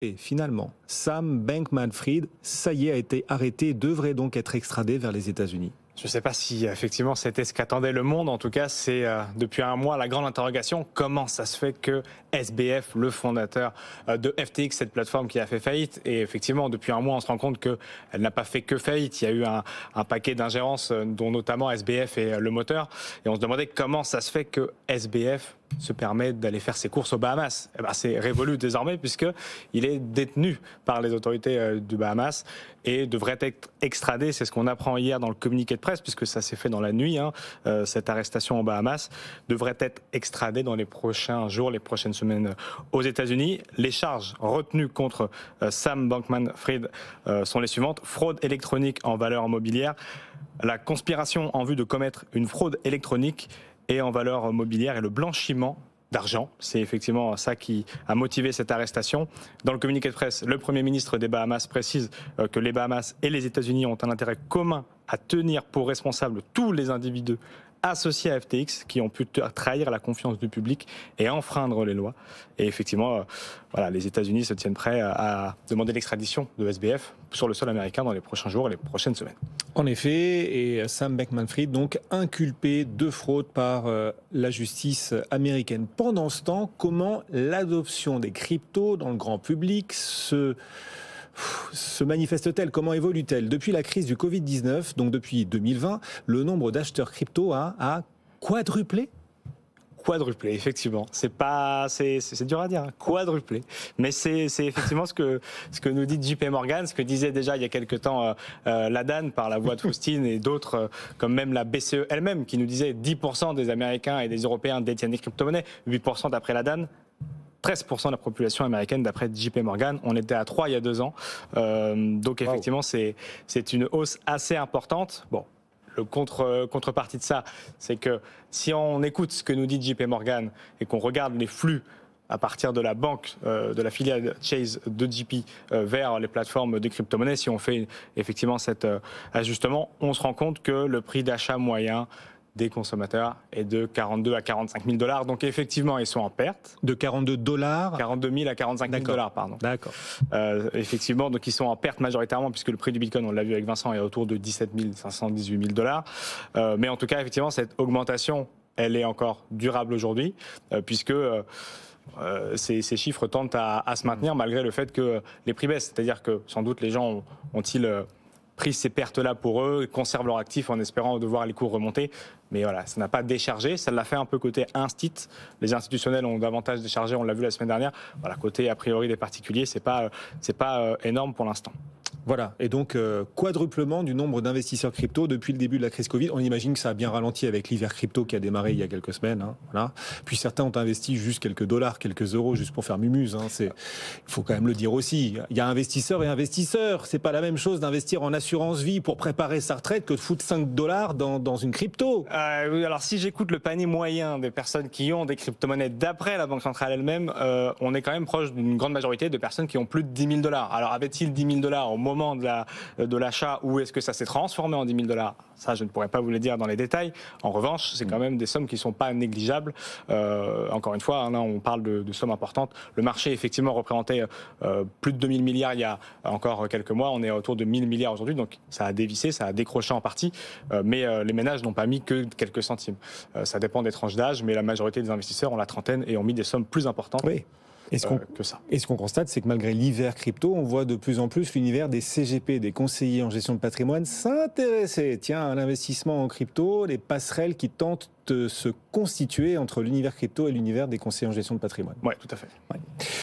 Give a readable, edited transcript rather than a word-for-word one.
Et finalement, Sam Bankman-Fried, ça y est, a été arrêté et devrait donc être extradé vers les États-Unis. Je ne sais pas si effectivement c'était ce qu'attendait le monde. En tout cas, c'est depuis un mois la grande interrogation. Comment ça se fait que SBF, le fondateur de FTX, cette plateforme qui a fait faillite, et effectivement depuis un mois on se rend compte qu'elle n'a pas fait que faillite. Il y a eu un paquet d'ingérences dont notamment SBF est le moteur. Et on se demandait comment ça se fait que SBF se permet d'aller faire ses courses aux Bahamas. Eh ben, c'est révolu désormais puisqu'il est détenu par les autorités du Bahamas et devrait être extradé. C'est ce qu'on apprend hier dans le communiqué de presse, puisque ça s'est fait dans la nuit. Cette arrestation aux Bahamas devrait être extradé dans les prochains jours, les prochaines semaines aux États-Unis. Les charges retenues contre Sam Bankman-Fried sont les suivantes: fraude électronique en valeur mobilière, la conspiration en vue de commettre une fraude électronique et en valeur mobilière et le blanchiment d'argent. C'est effectivement ça qui a motivé cette arrestation. Dans le communiqué de presse, le Premier ministre des Bahamas précise que les Bahamas et les États-Unis ont un intérêt commun à tenir pour responsables tous les individus associés à FTX qui ont pu trahir la confiance du public et enfreindre les lois. Et effectivement, voilà, les États-Unis se tiennent prêts à demander l'extradition de SBF sur le sol américain dans les prochains jours et les prochaines semaines. En effet, et Sam Bankman-Fried donc inculpé de fraude par la justice américaine. Pendant ce temps, comment l'adoption des cryptos dans le grand public se manifeste-t-elle? Comment évolue-t-elle? Depuis la crise du Covid-19, donc depuis 2020, le nombre d'acheteurs crypto a quadruplé. Quadruplé, effectivement. C'est dur à dire, hein. Quadruplé. Mais c'est effectivement ce que nous dit JP Morgan, ce que disait déjà il y a quelques temps la Dan par la voix de Faustine et d'autres, comme même la BCE elle-même, qui nous disait 10% des Américains et des Européens détiennent des crypto-monnaies, 8% d'après la Dan. 13% de la population américaine d'après JP Morgan. On était à 3 il y a 2 ans. Donc effectivement, c'est une hausse assez importante. Bon, le contrepartie de ça, c'est que si on écoute ce que nous dit JP Morgan et qu'on regarde les flux à partir de la banque, de la filiale Chase de JP vers les plateformes de crypto-monnaies, si on fait effectivement cet ajustement, on se rend compte que le prix d'achat moyen des consommateurs est de 42 à 45 000 $. Donc effectivement, ils sont en perte. De 42 dollars 42 000 à 45 000 $, pardon. D'accord. Effectivement, donc ils sont en perte majoritairement puisque le prix du Bitcoin, on l'a vu avec Vincent, est autour de 17 500, 18 000 $. Mais en tout cas, effectivement, cette augmentation, elle est encore durable aujourd'hui puisque ces chiffres tendent à se maintenir malgré le fait que les prix baissent. C'est-à-dire que sans doute les gens ont-ils pris ces pertes-là pour eux, conservent leurs actifs en espérant de voir les cours remonter. Mais voilà, ça n'a pas déchargé. Ça l'a fait un peu côté instit. Les institutionnels ont davantage déchargé, on l'a vu la semaine dernière. Voilà, côté a priori des particuliers, c'est pas énorme pour l'instant. Voilà, et donc quadruplement du nombre d'investisseurs crypto depuis le début de la crise Covid. On imagine que ça a bien ralenti avec l'hiver crypto qui a démarré il y a quelques semaines. Voilà. Puis certains ont investi juste quelques dollars, quelques euros, juste pour faire mumuse. Il faut quand même le dire aussi. Il y a investisseurs et investisseurs. C'est pas la même chose d'investir en assurance vie pour préparer sa retraite que de foutre 5 dollars dans une crypto. Oui, alors si j'écoute le panier moyen des personnes qui ont des crypto-monnaies d'après la Banque centrale elle-même, on est quand même proche d'une grande majorité de personnes qui ont plus de 10 000 $. Alors avait-il 10 000 $ au moment de l'achat ou est-ce que ça s'est transformé en 10 000 $? Ça, je ne pourrais pas vous le dire dans les détails. En revanche, c'est quand même des sommes qui ne sont pas négligeables. Encore une fois, là, on parle de sommes importantes. Le marché, effectivement, représentait plus de 2 000 milliards il y a encore quelques mois. On est autour de 1 000 milliards aujourd'hui. Donc, ça a dévissé, ça a décroché en partie. Mais les ménages n'ont pas mis que quelques centimes. Ça dépend des tranches d'âge, mais la majorité des investisseurs ont la trentaine et ont mis des sommes plus importantes. Oui. Et ce qu'on constate, c'est que malgré l'hiver crypto, on voit de plus en plus l'univers des CGP, des conseillers en gestion de patrimoine, s'intéresser à l'investissement en crypto, les passerelles qui tentent de se constituer entre l'univers crypto et l'univers des conseillers en gestion de patrimoine. Oui, tout à fait. Ouais.